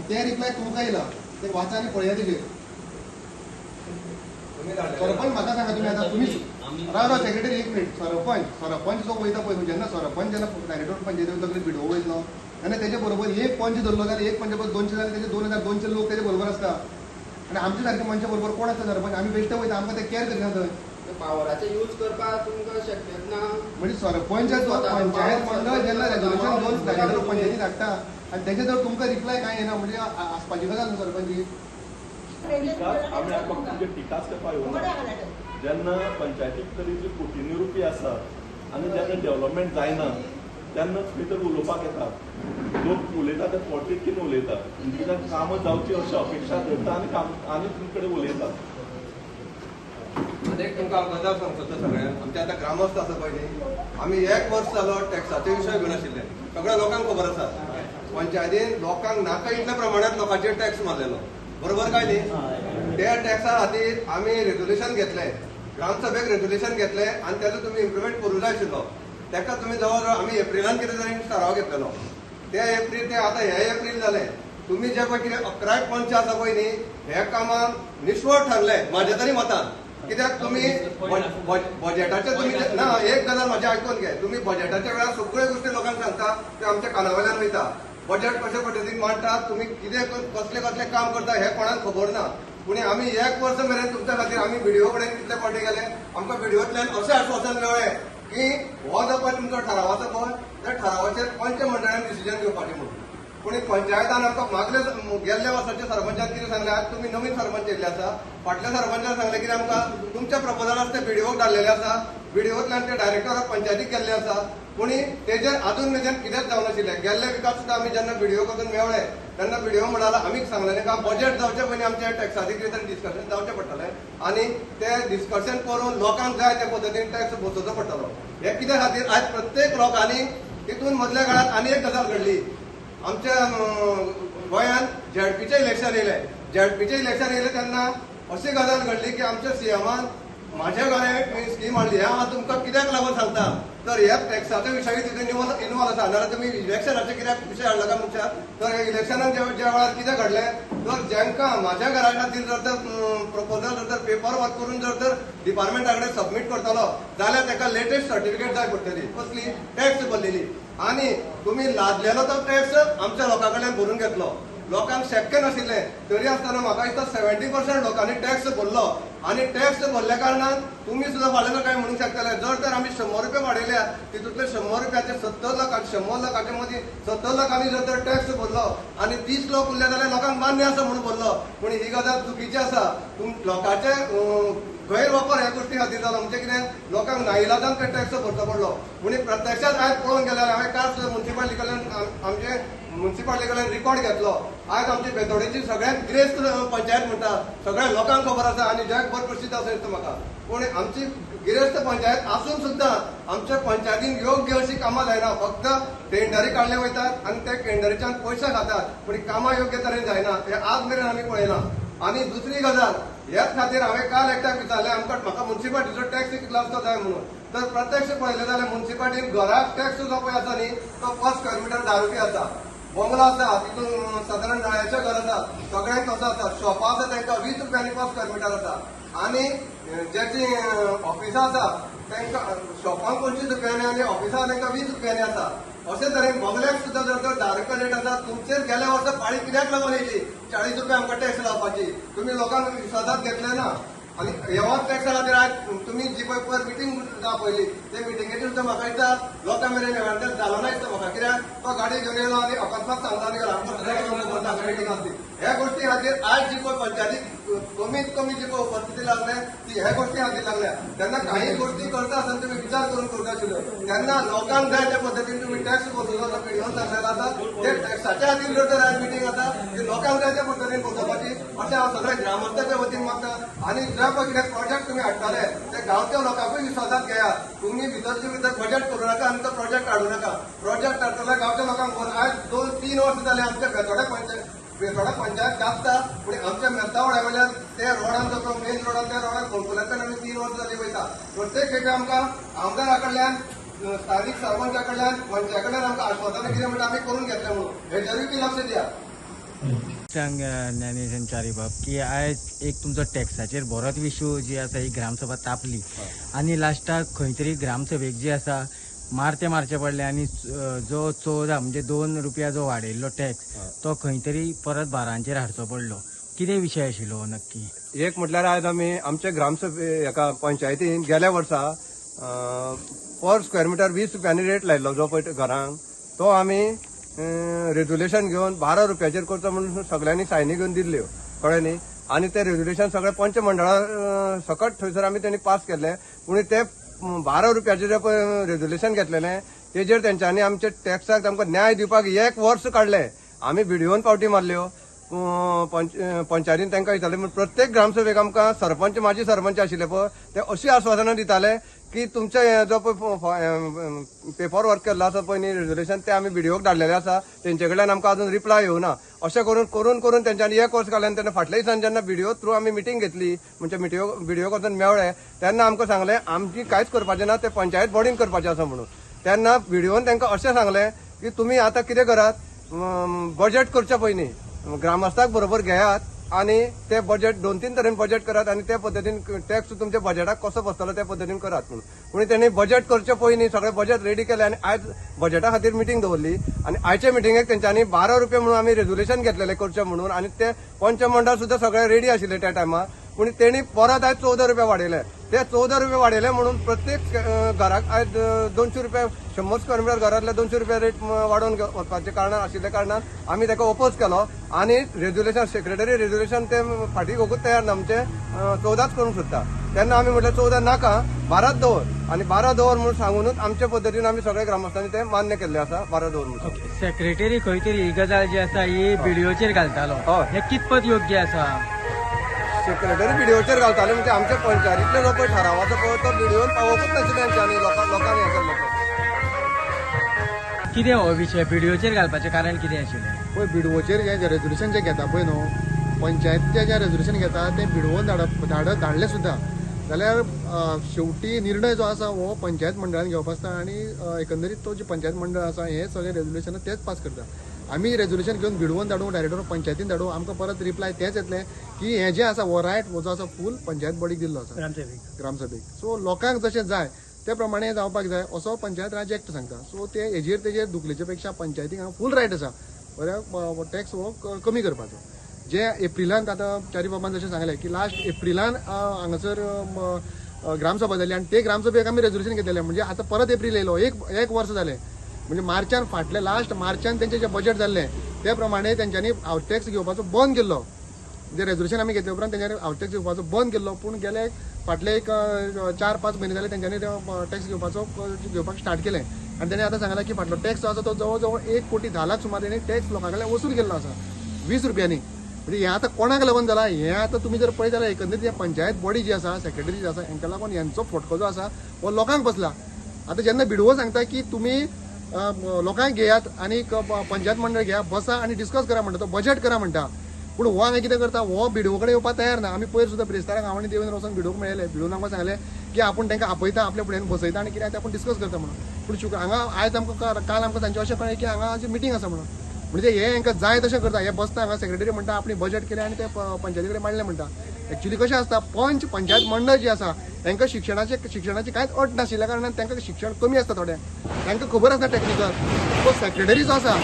ते रिप्लाय तुमकां येयला ते वाचा आनी पळया तेजेर सरपंच म्हाका सांगा तुमी आतां तुमी राव सेक्रेटरी एक मिनिट सरपंच जो वयता पळय जेन्ना सरपंच जेन्ना डायरेक्टर पंचायती तकलेर भिडो वयतलो आनी तेजे बरोबर एक पंच धरलो जाल्यार एक पंच बरोबर 200 जाल्यार तेजे 2200 लोक तेजे बरोबर आसता आनी आमचे सारके मनशा बरोबर कोण आसता सरपंच आमी बेश्टे वयता आमकां ते केअर करिना थंय पावराचे यूज करपाक तुमकां शक्य ना म्हणजे सरपंच पंचायत मंडळ जेन्ना रेजोल्युशन घेवन डायरेक्टर पंचायती धाडटा आनी तेजे जर तुमकां रिप्लाय कांय येना म्हणजे आसपाची गजाल न्हू सरपंच आम्ही फक्त तुमचे टिकाच करपाक येवना जेन्ना पंचायतीक तरी जी कोटिंनी रुपया आसा आनी जेन्ना डेव्हलपमेंट जायना तेन्नाच खंय तर उलोवपाक येतात लोक उलयता ते पॉलिटिकीन उलयतात कित्याक कामां जावची अशी अपेक्षा धरता आनी तुमचे कडेन उलयतात एक तुमकां गजाल सांगता सगळ्यांक आमचे आतां ग्रामस्थ आसा पळय न्ही आमी 1 वर्स जालो टॅक्साचे विशय घेवन आशिल्ले सगळ्या लोकांक खबर आसा पंचायतीन लोकांक नाका इतल्या प्रमाणात लोकांचेर टॅक्स मारलेलो बरोबर काय न्ही त्या टॅक्सा खातीर आमी रेजोल्युशन घेतलें ग्रामसभेक रेजोल्युशन घेतलें आनी तेजो तुमी इम्प्लिमेंट करूं जाय आशिल्लो तेका तुमी जवळ जवळ आमी एप्रिलान कितें तरी थाराव घेतलेलो ते एप्रील ते आतां हे एप्रील जालें तुमी जे पळय कितें 11 पंच आसा पळय न्ही हे कामाक निश्वळ ठरले म्हाज्या तरी मतान कित्याक तुमी बजेटाचे तुमी ना एक गजाल म्हाजे आयकून घे तुमी बजेटाच्या वेळार सगळ्यो गोश्टी लोकांक सांगता ते आमच्या कानावयल्यान वयता बजेट कशे पद्दतीन मांडटात तुमी कितें कसले कसले काम करता हे कोणाक खबर ना पूण आमी 1 वर्स मेरेन तुमच्या खातीर आमी व्हिडिओ कडेन कितले फावटी गेले आमकां व्हिडिओतल्यान अशें आश्वासन मेळ्ळें की हो जो पळय तुमचो ठराव आसा पळय त्या ठरावाचेर पंच मंडळान डिसिजन घेवपाचें म्हणून पूण पंचायतान आमकां मागले गेल्ल्या वर्साच्या सरपंचान कितें सांगलें आज तुमी नवीन सरपंच येयल्ले आसा फाटल्या सरपंचान सांगलें कितें आमकां तुमच्या प्रपोजलान ते व्हिडिओक धाडलेले आसा व्हिडिओतल्यान ते डायरेक्टर ऑफ पंचायतीक गेल्ले आसा पूण तेजेर अजून मेरेन कितेंच जावन नाशिल्लें गेल्ले विकास सुद्दां आमी जेन्ना व्हिडिओ करून मेळ्ळे तेन्ना व्हिडिओ म्हणला आमी सांगलें का बजेट जावचे पयलीं आमचे टॅक्साचेर कितें तरी डिस्कशन जावचें पडटलें आनी ते डिस्कशन करून लोकांक जाय त्या पद्दतीन टॅक्स बसोवचो पडटलो हे कित्या खातीर आज प्रत्येक लोकांनी तितून मदल्या काळात आनी एक गजाल घडली आमच्या गोंयांत झेडपीचें इलेक्शन येयलें तेन्ना अशी गजाल घडली की आमच्या सीएमान म्हाज्या घरांत स्कीम हाडली हांव तुमकां कित्याक लागून सांगता तर ह्या टॅक्साच्या विशयी तितून इन्वॉल्व आसा नाल्यार तुमी इलेक्शनाचे कित्याक विशय हाडला काय म्हणटा तर इलेक्शनाक ज्या वेळार कितें घडलें तर जांकां म्हाज्या घरा खातीर जर तर प्रपोजल जर तर पेपर वर्क करून जर तर डिपार्टमेंटा कडेन सबमीट करतलो जाल्यार ताका लेटेस्ट सर्टिफिकेट जाय पडटली कसली टॅक्स भरलेली आनी तुमी लादलेलो तो टॅक्स आमच्या लोकां कडल्यान भरून घेतलो लोकांक शक्य नाशिल्लें तरी आसतना म्हाका दिसता 70% लोकांनी टॅक्स भरलो आनी टॅक्स भरल्या कारणान तुमी सुद्दां फाल्यां काय म्हणूंक शकतले जर तर आमी 100 रुपया वाडयल्या तितूंतले 100 रुपयाचे 70 लाखांच्या मदीं 70 लाखांनी जर तर टॅक्स भरलो आनी 30 लोक उरले जाल्यार लोकांक मान्य आसा म्हणून भरलो पूण ही गजाल चुकीची आसा लोकांचे गैरवापर ह्या गोष्टी खातीर जालो म्हणजे कितें लोकांक नाइलाजान ते टॅक्स भरचो पडलो पूण प्रत्यक्षात आयज पळोवन गेल्यार हांवें काल म्युन्सिपालिटी कडल्यान आमचे म्युन्सिपालिटी कडल्यान रिकॉर्ड घेतलो आज आमची बेतोडेची सगळ्यात गिरेस्त पंचायत म्हणटा सगळ्या लोकांक खबर आसा आनी जगभर प्रसिद्ध आसा दिसता म्हाका पूण आमची गिरेस्त पंचायत आसून सुद्दां आमच्या पंचायतीन योग्य अशी कामां जायना फक्त टेंडरी काडले वयतात आनी ते टेंडरीच्यान पयशे खातात पूण कामां योग्य तरेन जायना हे आज मेरेन आमी पळयना आनी दुसरी गजाल ह्याच खातीर हांवें काल एकट्याक विचारलें म्हाका म्युन्सिपालिटीचो टॅक्स कितलो आसतो जाय म्हणून तर प्रत्यक्ष पळयलें जाल्यार म्युन्सिपालिटीन घराक टॅक्स जो पळय आसा न्ही तो पर स्क्वेअर मिटर 10 रुपया आसा बंगलो आसा तितून सादारण नळ्याचें घर आसा सगळ्यांक तसो आसा शॉपां आसा तांकां 20 रुपयांनी पर स्क्वेअर मिटर आसा आनी ज्याची ऑफिसां आसा तांकां शॉपांक 25 रुपयांनी आनी ऑफिसां तांकां 20 रुपयांनी आसा अशे तरेन बंगल्याक सुद्दां जर तर 10 रुपया रेट आसा तुमचेर गेल्या वर्सा पाळी कित्याक लागून येयली 40 रुपया आमकां टॅक्स लावपाची तुमी लोकांक विश्वासात घेतले ना आनी ह्याच टॅक्सा खातीर आज तुमी जी पळय मिटींग जाता पयली ते मिटिंगेचेर सुद्दां म्हाका दिसता लोकां मेरेन एवेरनेस जालो ना दिसता म्हाका कित्याक तो गाडी घेवन येयलो आनी अकस्मात सांगता आनी गेला मिटींग आसली ह्या गोश्टी खातीर आज जी पळय पंचायतीक कमीत कमी जी पळय उपस्थिती लागल्या ती ह्या गोश्टी खातीर लागल्या तेन्ना काही गोश्टी करता आसतना तुमी विचार करून करता आशिल्लो तेन्ना लोकांक जाय त्या पद्दतीन तुमी टॅक्स बसोवचो जो पिडिओन सांगलेलो आसा ते टॅक्साच्या खातीर जर तर आज मिटींग आसा ती लोकांक जाय त्या पद्दतीन बसोवपाची अशें हांव सगळ्या ग्रामस्थाच्या वतीन मागता आनी ज्या पळय कितें प्रोजेक्ट तुमी हाडटाले ते गांवच्या लोकांकूय विश्वासात घेयात तुमी भितरचे भितर बजेट करूं नाका आनी तो प्रोजेक्ट हाडूं नाका प्रोजेक्ट हाडटले गांवच्या लोकांक आज 2-3 वर्स जाले आमच्या बेतोडा पंचायत जाता पूण आमच्या मेस्तावड्या वयल्यान ते रोडान जो मेन रोडान त्या रोडान खोलकुल्याच्यान आमी 3 वर्स जाली वयता प्रत्येक खेपे आमकां आमदारा कडल्यान स्थानीक सरपंचा कडल्यान पंचा कडल्यान आमकां आश्वासनां कितें म्हणटा आमी करून घेतलें म्हणून हेजेरूय बी लक्ष दियात सांग ज्ञानेश चारी बाब की आयज एक तुमचो टॅक्साचेर बरोच इश्यू जी आसा ही ग्रामसभा तापली आनी लास्टाक खंय तरी ग्रामसभेक जी आसा मारचे पडले आनी जो 14 म्हणजे 2 रुपया जो वाडयल्लो टॅक्स तो खंय तरी परत 12 हाडचो पडलो. कितें विशय आशिल्लो नक्की? एक म्हटल्यार आयज आमी आमच्या ग्रामसभे एका पंचायतीन गेल्या वर्सा पर स्क्वेअर मिटर 20 रुपयांनी रेट लायल्लो जो पळय घरांक तो आमी रेजुलेशन घेवन 12 रुपयाचेर करचो म्हणून सगळ्यांनी सायनी घेवन दिल्ल्यो कळ्ळें न्ही. आनी ते रेजुलेशन सगळे पंच मंडळा सकट थंयसर आमी तेणी पास केले. पूण ते 12 रुपयाचें जे पळय रेजुलेशन घेतलेलें तेजेर तेंच्यांनी आमचे टॅक्साक आमकां न्याय दिवपाक 1 वर्स काडलें. आमी व्हिडिओन पावटी मारल्यो पंचायतीन तांकां विचारलें पूण प्रत्येक ग्रामसभेक आमकां सरपंच माजी सरपंच आशिल्ले पळय ते अशी आश्वासनां दिताले की तुमचे जो पळय पेपर वर्क केल्लो आसा पळय न्ही रेजुलेशन ते आमी व्हिडिओक धाडलेले आसा तेंचे कडल्यान आमकां अजून रिप्लाय येवना. अशें करून तेंच्यांनी 1 वर्स काडलें. तेन्ना फाटल्या दिसांनी जेन्ना व्हिडिओ थ्रू आमी मिटींग घेतली म्हणजे व्हिडिओ वचून मेवळे तेन्ना आमकां सांगलें आमची कांयच करपाचें ना ते पंचायत बॉडीन करपाचें आसा म्हणून. तेन्ना व्हिडिओन तांकां अशें सांगलें की तुमी आतां कितें करात बजेट करच्या पयलीं ग्रामस्थाक बरोबर घेयात आनी ते बजेट 2-3 तरेन बजेट करात आनी त्या पद्दतीन टॅक्स तुमच्या बजेटाक कसो बसतलो त्या पद्दतीन करात म्हणून. पूण तेणी बजेट करचे पयलीं सगळें बजेट रेडी केलें आनी आयज बजेटा खातीर मिटींग दवरली आनी आयचे मिटींगेक तेंच्यांनी 12 रुपया म्हणून आमी रेजुलेशन घेतलेलें करचें म्हणून आनी ते पंचमंडळ सुद्दां सगळे रेडी आशिल्ले त्या टायमार. पूण तेणी परत आयज 14 रुपया वाडयले. ते 14 रुपया वाडयले म्हणून प्रत्येक घराक आयज 200 रुपया 100 स्क्वेअर मिटर घरांतले 200 रुपया रेट वाडोवन वचपाचे कारणान आशिल्ल्या कारणान आमी ताका ओपोज केलो आनी रेजुलेशन सेक्रेटरी रेजुलेशन ते फाटी घेवंकूच तयार ना म्हणजे 14च करूंक सोदता. तेन्ना आमी म्हटलें 14 नाका 12च दवर आनी 12 दवर म्हणून सांगूनच आमचे पद्दतीन आमी सगळ्या ग्रामस्थांनी ते मान्य केल्ले आसा 12 दवर म्हणून. सेक्रेटरी खंय तरी ही गजाल जी आसा ही व्हिडिओचेर घालतालो हय. हे कितपत योग्य आसा? सेक्रेटरी व्हिडिओचेर घालताले म्हणजे आमच्या पंचायतीतले जो पळय ठरावाचो पळय तो व्हिडिओन पावोवपूच नाशिल्ले तेंच्यांनी लोकांनी हे केल्लो. कितें हो विशय व्हिडिओचेर घालपाचें कारण कितें आशिल्लें? पळय व्हिडिओचेर जे रेजुलेशन जे घेता पळय न्हू पंचायतीचे जे रेजुलेशन घेता ते व्हिडिओन धाडले सुद्दां जाल्यार शेवटी निर्णय जो आसा हो पंचायत मंडळान घेवप आसता आनी एकंदरीत तो जे पंचायत मंडळ आसा हे सगळे रेजुलेशन तेच पास करता. आमी रेजुलेशन घेवन व्हिडिओन धाडूं डायरेक्टर पंचायतीन धाडूं आमकां परत रिप्लाय तेच येतले की हे जे आसा हो रायट हो जो आसा फूल पंचायत बॉडीक दिल्लो आसा ग्रामसभेक. सो लोकांक जशें जाय ते प्रमाणे जावपाक जाय असो पंचायत राज एक्ट सांगता. सो ते तेजेर दुखलेचे पेक्षा पंचायतीक हांगा फूल रायट आसा बऱ्या टॅक्स हो कमी करपाचो. जे एप्रिलांत आतां चारी बाबान जशें सांगलें की लास्ट एप्रिलान हांगासर ग्रामसभा जाली आनी ते ग्रामसभेक आमी रेजुलेशन घेतलेलें म्हणजे आतां परत एप्रील येयलो एक वर्स जालें म्हणजे मार्चान फाटले लास्ट मार्चान तेंचें जें बजेट जाल्लें ते प्रमाणे तेंच्यांनी हावस टॅक्स घेवपाचो बंद केल्लो. जे रेजुलेशन आमी घेतले उपरांत तेंच्यांनी हावस टॅक्स घेवपाचो बंद केल्लो. पूण गेले फाटले एक 4-5 म्हयने जाले तेंच्यांनी टॅक्स घेवपाक स्टार्ट केलें आनी तेणी आतां सांगलां की फाटलो टॅक्स जो आसा तो जवळ जवळ 1 कोटी 10 लाख सुमार तेणी टॅक्स लोकां कडल्यान वसूल केल्लो आसा 20 रुपयांनी. म्हणजे हें आतां कोणाक लागून जालां हें आतां तुमी जर पळयत जाल्यार एकंदरीत पंचायत बॉडी जी आसा सेक्रेटरी जी आसा हांकां लागून हेंचो फटको जो आसा हो लोकांक बसला. आतां जेन्ना बिडवो सांगता की तुमी लोकांक घेयात आनी पंचायत मंडळ घेया बसा आनी डिस्कस करा म्हणटा तो बजेट करा म्हणटा. पूण हो हांगा कितें करता हो बिडवो कडेन येवपाक तयार ना. आमी पयर सुद्दां ब्रेस्ताराक हांव देवेंद्र वचून बिडवोक मेळयले बिडवोन आमकां सांगलें की आपूण तांकां आपयता आपल्या फुड्यान बसयता आनी कितें आपूण डिस्कस करता म्हणून. पूण हांगा आयज आमकां काल आमकां तांचे अशें कळ्ळें की हांगा मिटींग आसा म्हणून. म्हणजे हे हांकां जाय तशें करता हे बसता हांगा सेक्रेटरी म्हणटा आपणी बजेट केलें आनी ते पंचायती कडेन मांडलें म्हणटा. एक्चुअली कशें आसता पंचायत मंडळ जी आसा तांकां शिक्षणाची कांयच अट नाशिल्ल्या कारणान तांकां शिक्षण कमी आसता थोड्यांक तांकां खबर आसता टॅक्निकल. तो सेक्रेटरी जो आसा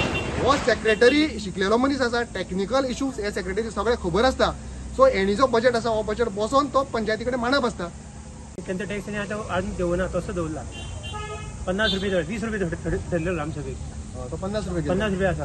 हो सेक्रेटरी शिकलेलो मनीस आसा टॅक्निकल इश्यूज हे सेक्रेटरी सगळे खबर आसता. सो हेणी जो बजेट आसा हो बजेट बसोन तो पंचायती कडेन मांडप आसता. त्यांचा टॅक्स आतां आजून देवना तसो दवरला 50 रुपये 20 रुपये धरलेलो ग्रामसभेक तो 50 रुपये 50 रुपये आसा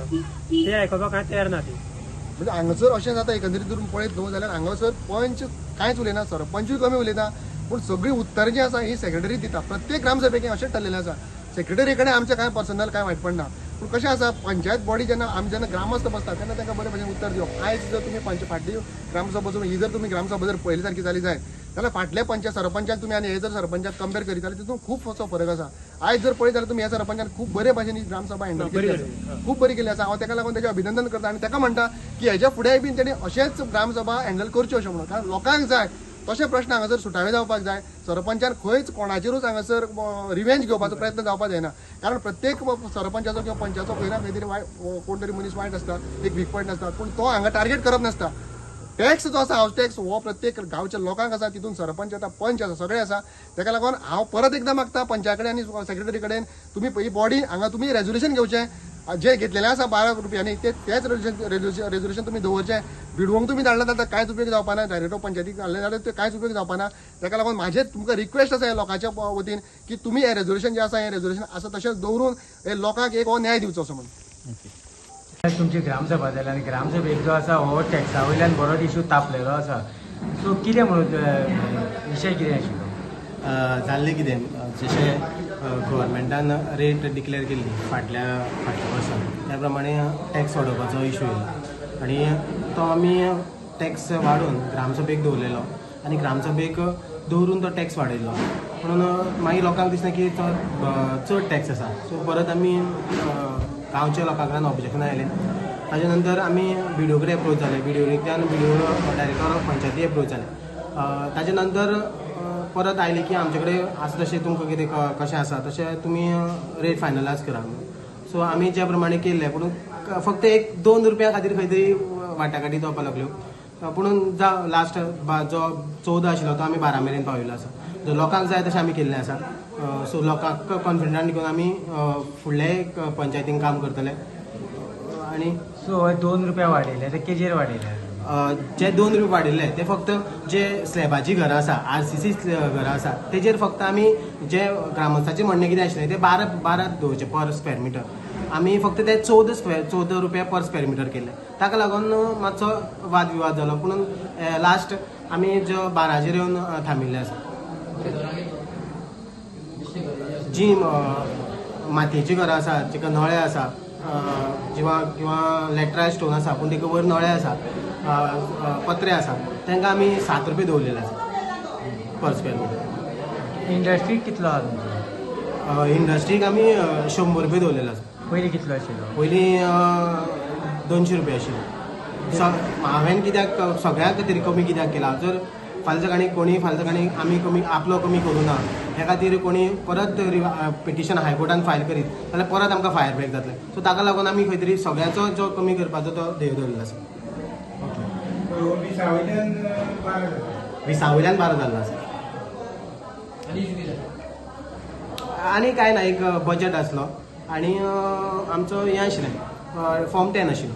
ते आयकपाक कांय तयार ना ती. म्हणजे हांगासर अशें जाता एकंदरीत जर पळयत न्हू जाल्यार हांगासर पंच कांयच उलयना सरपंचूय कमी उलयता पूण सगळी उत्तर जी आसा ही सेक्रेटरी दिता. प्रत्येक ग्रामसभेक अशेंच ठरलेलें आसा. सेक्रेटरी कडेन आमचें कांय पर्सनल कांय वायटपण ना. पूण कशें आसा पंचायत बॉडी जेन्ना ग्रामस्थ बसता तेन्ना तांकां बरे भशेन उत्तर दिवप. आयज जर तुमी फाटली ग्रामसभा बसून ही जर तुमी ग्रामसभा जर पयली सारकी जाली जाय जाल्यार फाटल्या सरपंचाक तुमी आनी हे जर सरपंचाक कंपेर करीत जाल्यार तितून खूब असो फरक आसा. आयज जर पळयत जाल्यार तुमी ह्या सरपंचान खूब बरे भशेन ही ग्रामसभा हँडल केली आसा खूब बरी केली आसा. हांव ताका लागून ताचें अभिनंदन करता आनी ताका म्हणटा की हेच्या फुडेंय बीन तेणी अशेंच ग्रामसभा हँडल करच्यो अशें म्हणून. कारण लोकांक जाय तशे प्रश्न हांगासर सुटावे जावपाक जाय. सरपंचान खंयच कोणाचेरूच हांगासर रिवेंज घेवपाचो प्रयत्न जावपाक जायना. कारण प्रत्येक सरपंचाचो किंवा पंचाचो खंय ना खंय तरी कोण तरी मनीस वायट आसता, एक वीक पॉयंट आसता, पूण तो हांगा टार्गेट करप नासता. टॅक्स जो आसा हाऊस टॅक्स हो प्रत्येक गांवच्या लोकांक आसा, तितून सरपंच आसा, पंच आसा, सगळे आसा. ताका लागून हांव परत एकदां मागता पंचा कडेन आनी सेक्रेटरी कडेन तुमी ही बॉडी हांगा तुमी रेझोल्युशन घेवचें. जे घेतलेलें आसा 12 रुपयांनी तेच रेझोल्युशन तुमी दवरचें. बिडवंक तुमी धाडला जाल्यार कांयच उपयोग जावपा ना. डायरेक्ट पंचायतीक धाडलें जाल्यार ते कांयच उपयोग जावपा ना. ताका लागून म्हाजें तुमकां रिक्वेस्ट आसा ह्या लोकांच्या वतीन की तुमी हें रेझोल्युशन जें आसा हें रेझोल्युशन आसा तशेंच दवरून हे लोकांक एक हो न्याय दिवचो असो म्हणून. तुमची ग्रामसभा जाली आनी ग्रामसभेक जो आसा हो टॅक्सा वयल्यान बरोच इशू तापलेलो आसा. सो कितें म्हणून विशय कितें आशिल्लो? जाल्लें कितें जशें गव्हर्मेंटान रेट डिक्लेअर केल्ली फाटल्या वर्सान त्या प्रमाणे टॅक्स वाडोवपाचो इशू येयलो आनी तो आमी टॅक्स वाडोवन ग्रामसभेक दवरलेलो आनी ग्रामसभेक दवरून तो टॅक्स वाडयलो. म्हणून मागीर लोकांक दिसलें की तो चड टॅक्स आसा. सो परत आमी गांवच्या लोकां कडल्यान ऑब्जेक्शन आयलें. ताजे नंतर आमी BDO कडेन एप्रोच जाले. BDOंतल्यान BDO director of Panchayati approach जाले. ताजे नंतर परत आयले की आमचे कडेन आसा तशें तुमकां कितें कशें आसा तशें तुमी रेट फायनलायज करा. सो आमी ज्या प्रमाणे केल्लें पूण फक्त 1-2 रुपया खातीर खंय तरी वाटाघाटी जावपाक लागल्यो. पूण लास्ट जो 14 आशिल्लो तो आमी 12 मेरेन पावयलो आसा. जो लोकांक जाय तशें आमी केल्लें आसा. सो लोकांक कॉन्फिडंट घेवन आमी फुडले पंचायतीन काम करतले. आनी सो 2 रुपया वाडयले ते केजेर वाडयले. जे 2 रुपया वाडिल्ले ते फक्त जे स्लॅबाची घरां आसा RCC घरां आसा तेजेर फक्त आमी जे ग्रामस्थाचें म्हणणें कितें आशिल्लें ते 12 दवरचे पर स्क्वेअर मिटर. आमी फक्त ते 14 रुपया पर स्क्वेअर मिटर केले. ताका लागून मातसो वाद विवाद जालो. पूण लास्ट आमी जो 12चेर येवन थांबिल्ले आसा. जी मातयेची घरां आसा जिका नळे आसा किंवा लॅट्रायड स्टोन आसा पूण ताका वयर नळे आसा पत्रे आसा तांकां आमी 7 रुपया दवरलेले आसा पर स्क्वेअर मिटर. इंडस्ट्रीक कितलो आसा तुमचो? इंडस्ट्रीक आमी 100 रुपया दवरलेलो आसा. पयलीं कितलो आशिल्लो? पयलीं 200 रुपया आशिल्लो. हांवें कित्याक सगळ्याक तरी कमी कित्याक केला? जर फाल्यां सकाळी आमी कमी आपलो कमी करूं ना ह्या खातीर कोणी परत पिटिशन हायकोर्टान फायल करीत जाल्यार परत आमकां फायर बॅक जातलें. सो ताका लागून आमी खंय तरी सगळ्याचो जो कमी करपाचो तो ध्येय दवरलेलो आसा. 20 वयल्यान 12 जाल्लो आसा. आनी कांय ना एक बजट आसलो आनी आमचो हें आशिल्लें फॉर्म 10 आशिल्लो.